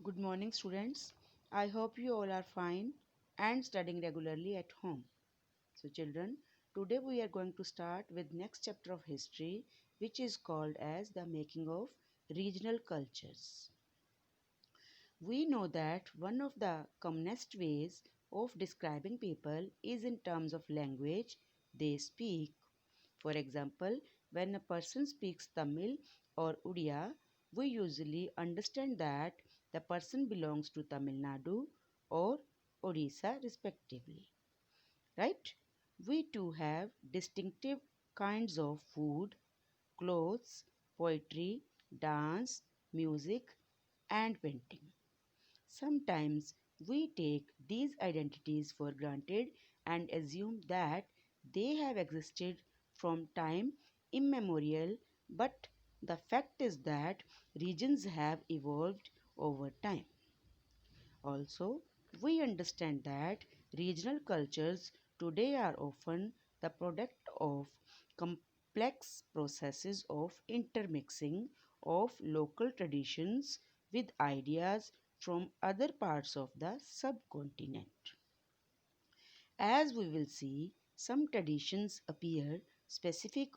Good morning, students. I hope you all are fine and studying regularly at home. So, children, today we are going to start with next chapter of history, which is called as the making of regional cultures. We know that one of the commonest ways of describing people is in terms of language they speak. For example, when a person speaks Tamil or Odia, we usually understand that the person belongs to Tamil Nadu or Odisha respectively. Right? We too have distinctive kinds of food, clothes, poetry, dance, music, and painting. Sometimes we take these identities for granted and assume that they have existed from time immemorial, but the fact is that regions have evolved over time. Also, we understand that regional cultures today are often the product of complex processes of intermixing of local traditions with ideas from other parts of the subcontinent. As we will see, some traditions appear specific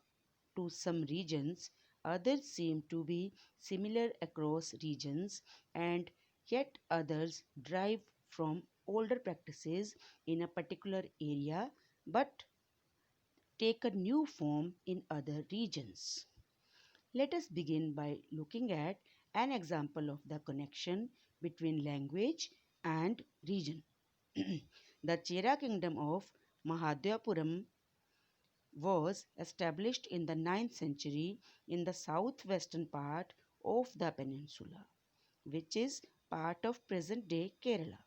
to some regions, others seem to be similar across regions, and yet others derive from older practices in a particular area but take a new form in other regions. Let us begin by looking at an example of the connection between language and region. The Chera kingdom of Mahadwapuram was established in the 9th century in the southwestern part of the peninsula, which is part of present day Kerala.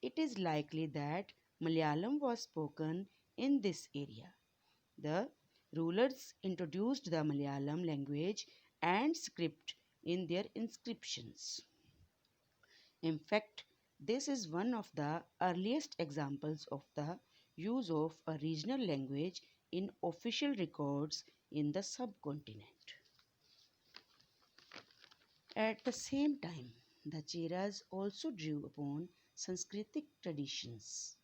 It is likely that Malayalam was spoken in this area. The rulers introduced the Malayalam language and script in their inscriptions. In fact, this is one of the earliest examples of the use of a regional language in official records in the subcontinent. At the same time, the Cheras also drew upon Sanskritic traditions.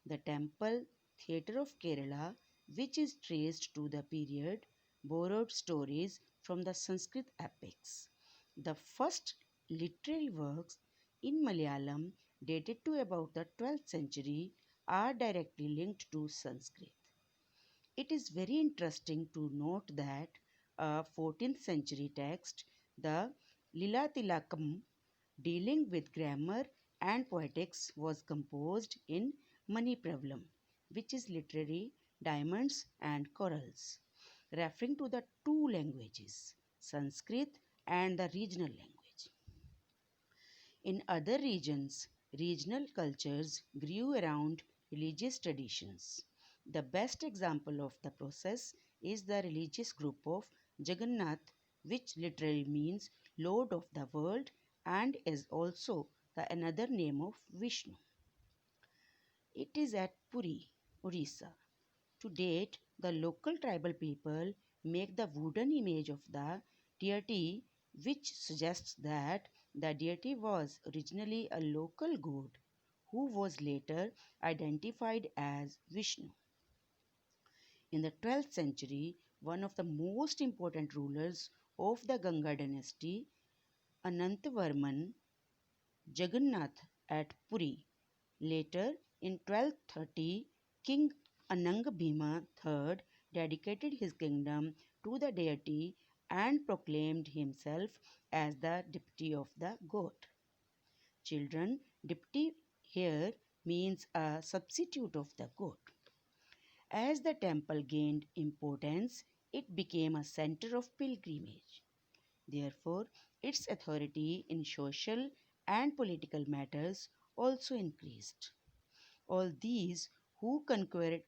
The temple theatre of Kerala, which is traced to the period, borrowed stories from the Sanskrit epics. The first literary works in Malayalam, dated to about the 12th century, are directly linked to Sanskrit. It is very interesting to note that a 14th century text, the Lila Tilakam, dealing with grammar and poetics, was composed in Manipravalam, which is literary diamonds and corals, referring to the two languages, Sanskrit and the regional language. In other regions, regional cultures grew around religious traditions. The best example of the process is the religious group of Jagannath, which literally means Lord of the world and is also the another name of Vishnu. It is at Puri, Orissa. To date, the local tribal people make the wooden image of the deity, which suggests that the deity was originally a local god who was later identified as Vishnu. In the 12th century, one of the most important rulers of the Ganga dynasty, Anantavarman Jagannath at Puri. Later, in 1230, King Ananga III dedicated his kingdom to the deity and proclaimed himself as the deputy of the god. Children, deputy here means a substitute of the god. As the temple gained importance, it became a center of pilgrimage. Therefore, its authority in social and political matters also increased. All these who conquered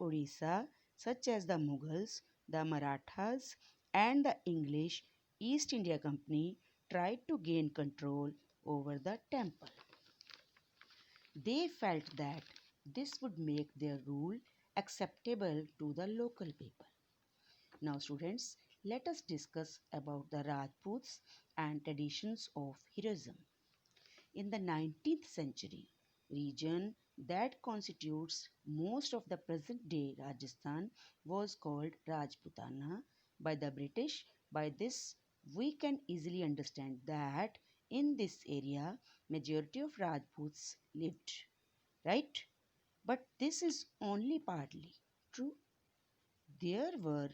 Odisha, such as the Mughals, the Marathas, and the English East India Company, tried to gain control over the temple. They felt that this would make their rule acceptable to the local people. Now, students, let us discuss about the Rajputs and traditions of heroism. In the 19th century, region that constitutes most of the present-day Rajasthan was called Rajputana by the British. By this, we can easily understand that in this area, majority of Rajputs lived, right? But this is only partly true. There were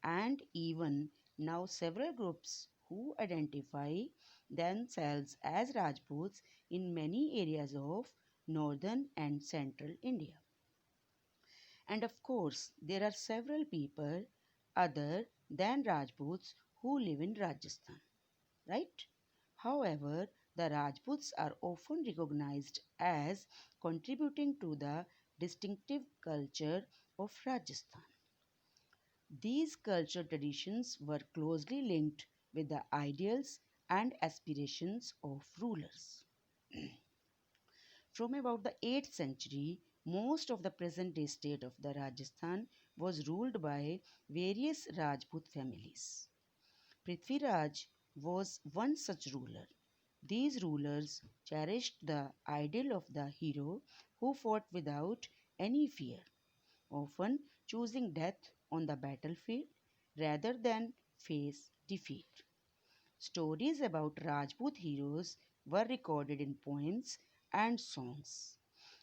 and even now several groups who identify themselves as Rajputs in many areas of northern and central India. And of course, there are several people other than Rajputs who live in Rajasthan, right? However, the Rajputs are often recognized as contributing to the distinctive culture of Rajasthan. These cultural traditions were closely linked with the ideals and aspirations of rulers. From about the 8th century, most of the present day state of the Rajasthan was ruled by various Rajput families. Prithviraj was one such ruler. These rulers cherished the ideal of the hero who fought without any fear, often choosing death on the battlefield rather than face defeat. Stories about Rajput heroes were recorded in poems and songs,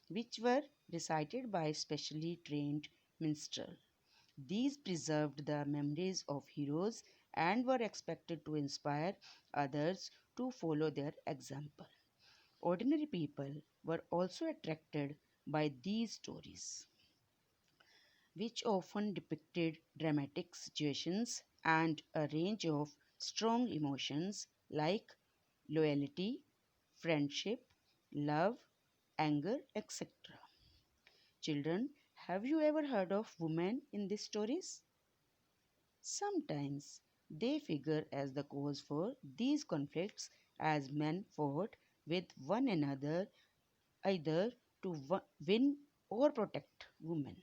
which were recited by specially trained minstrels. These preserved the memories of heroes and were expected to inspire others to follow their example. Ordinary people were also attracted by these stories, which often depicted dramatic situations and a range of strong emotions like loyalty, friendship, love, anger, etc. Children, have you ever heard of women in these stories? Sometimes they figure as the cause for these conflicts as men fought with one another either to win or protect women.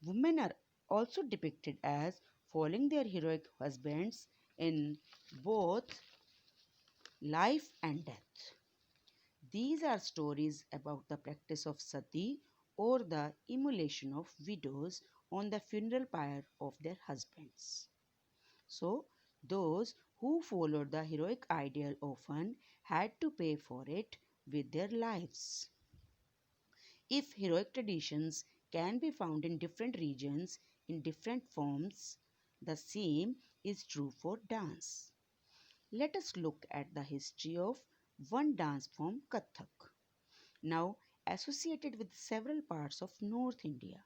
Women are also depicted as following their heroic husbands in both life and death. These are stories about the practice of sati or the immolation of widows on the funeral pyre of their husbands. So, those who followed the heroic ideal often had to pay for it with their lives. If heroic traditions can be found in different regions in different forms, the same is true for dance. Let us look at the history of one dance form, Kathak, now associated with several parts of North India.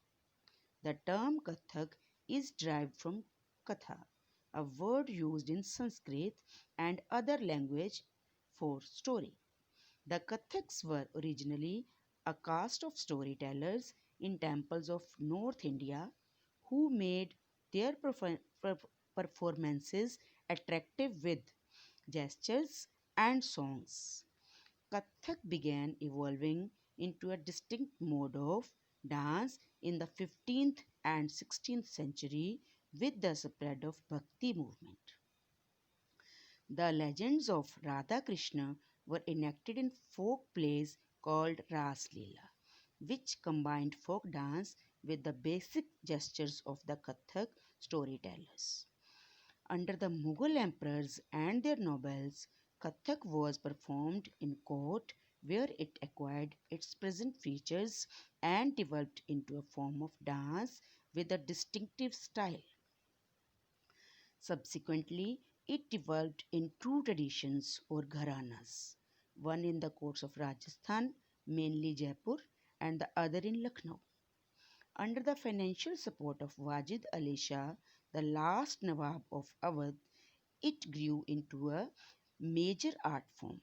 The term Kathak is derived from Katha, a word used in Sanskrit and other language for story. The Kathaks were originally a caste of storytellers in temples of North India who made their performances attractive with gestures and songs. Kathak began evolving into a distinct mode of dance in the 15th and 16th century with the spread of Bhakti movement. The legends of Radha Krishna were enacted in folk plays called Ras Leela, which combined folk dance with the basic gestures of the Kathak storytellers. Under the Mughal emperors and their nobles, Kathak was performed in court where it acquired its present features and developed into a form of dance with a distinctive style. Subsequently, it developed in two traditions or gharanas, one in the courts of Rajasthan, mainly Jaipur, and the other in Lucknow. Under the financial support of Wajid Ali Shah, the last Nawab of Awadh, it grew into a major art form.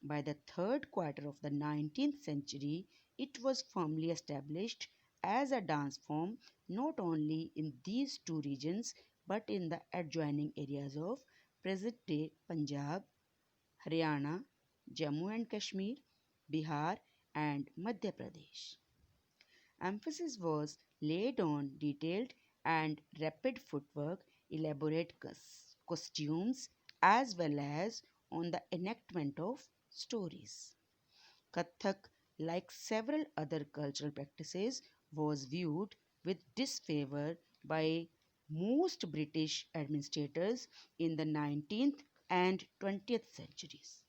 By the third quarter of the 19th century, it was firmly established as a dance form not only in these two regions but in the adjoining areas of present day Punjab, Haryana, Jammu and Kashmir, Bihar, and Madhya Pradesh. Emphasis was laid on detailed and rapid footwork, elaborate costumes, as well as on the enactment of stories. Kathak, like several other cultural practices, was viewed with disfavor by most British administrators in the 19th and 20th centuries.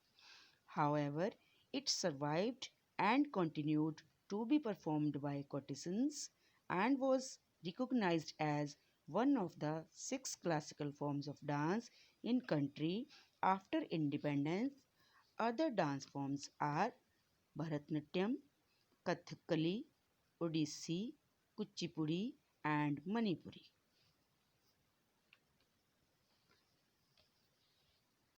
However, it survived and continued to be performed by courtesans and was recognized as one of the six classical forms of dance in country after independence. Other dance forms are Bharatnatyam, Kathakali, Odissi, Kuchipudi, and Manipuri.